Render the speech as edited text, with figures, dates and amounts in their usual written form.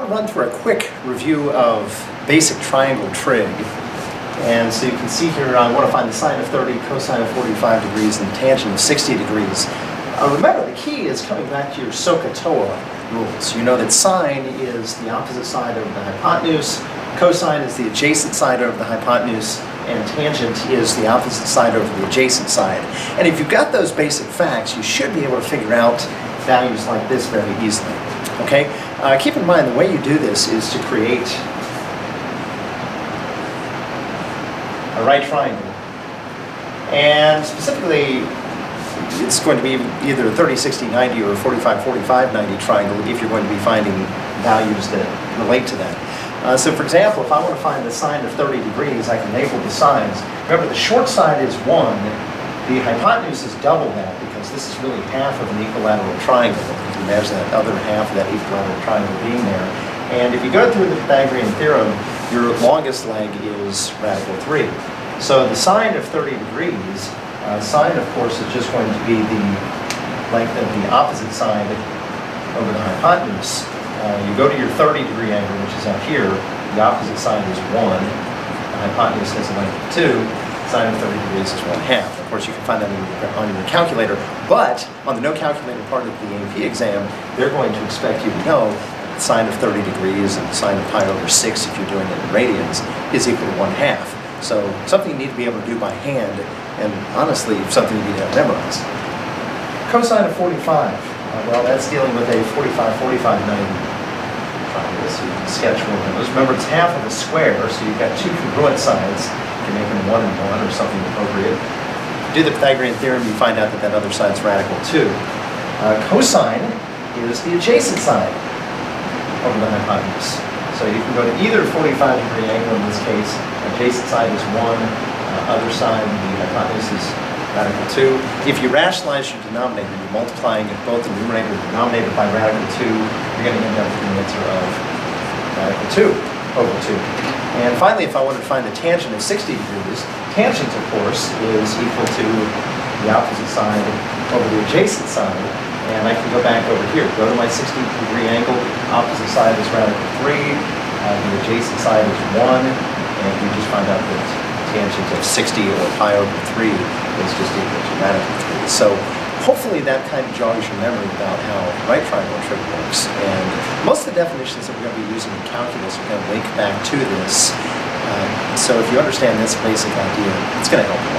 to run through a quick review of basic triangle trig. And so you can see here, I want to find the sine of 30, cosine of 45 degrees, and the tangent of 60 degrees. Remember, the key is coming back to your SOHCAHTOA rules. You know that sine is the opposite side of the hypotenuse, cosine is the adjacent side over the hypotenuse, and tangent is the opposite side over the adjacent side. And if you've got those basic facts, you should be able to figure out values like this very easily. Okay? Keep in mind, the way you do this is to create a right triangle. And specifically, it's going to be either a 30, 60, 90 or a 45, 45, 90 triangle if you're going to be finding values that relate to that. So for example, if I want to find the sine of 30 degrees, I can label the sides. Remember, the short side is 1. The hypotenuse is double that because this is really half of an equilateral triangle. You can imagine that other half of that equilateral triangle being there. And if you go through the Pythagorean theorem, your longest leg is radical 3. So the sine of 30 degrees, sine, of course, is just going to be the length of the opposite side over the hypotenuse. You go to your 30-degree angle, which is up here. The opposite side is 1. The hypotenuse has a length of 2. Sine of 30 degrees is 1/2. Of course, you can find that on your calculator. But on the no calculator part of the AP exam, they're going to expect you to know that sine of 30 degrees and sine of pi over 6, if you're doing it in radians, is equal to 1/2. So something you need to be able to do by hand, and honestly, something you need to have memorized. Cosine of 45. Well, that's dealing with a 45, 45, 90 triangle, so you can sketch one of those. Remember, it's half of a square, so you've got two congruent sides. You can make them 1 and 1 or something appropriate. If you do the Pythagorean theorem, you find out that that other side's radical 2. Cosine is the adjacent side over the hypotenuse. So you can go to either 45-degree angle in this case. Adjacent side is 1, other side, the hypotenuse is radical 2. If you rationalize your denominator, you're multiplying both the numerator and denominator by radical 2, you're going to end up with an answer of radical 2 over 2. And finally, if I wanted to find the tangent of 60 degrees, tangent, of course, is equal to the opposite side over the adjacent side. And I can go back over here, go to my 60-degree angle, opposite side is radical 3, the adjacent side is 1, and you just find out that tangent of 60 or pi over 3 is just equal to radical 3. So hopefully that kind of jogs your memory about how right triangle trig works. And most of the definitions that we're going to be using in calculus are going to link back to this. So if you understand this basic idea, it's going to help a lot.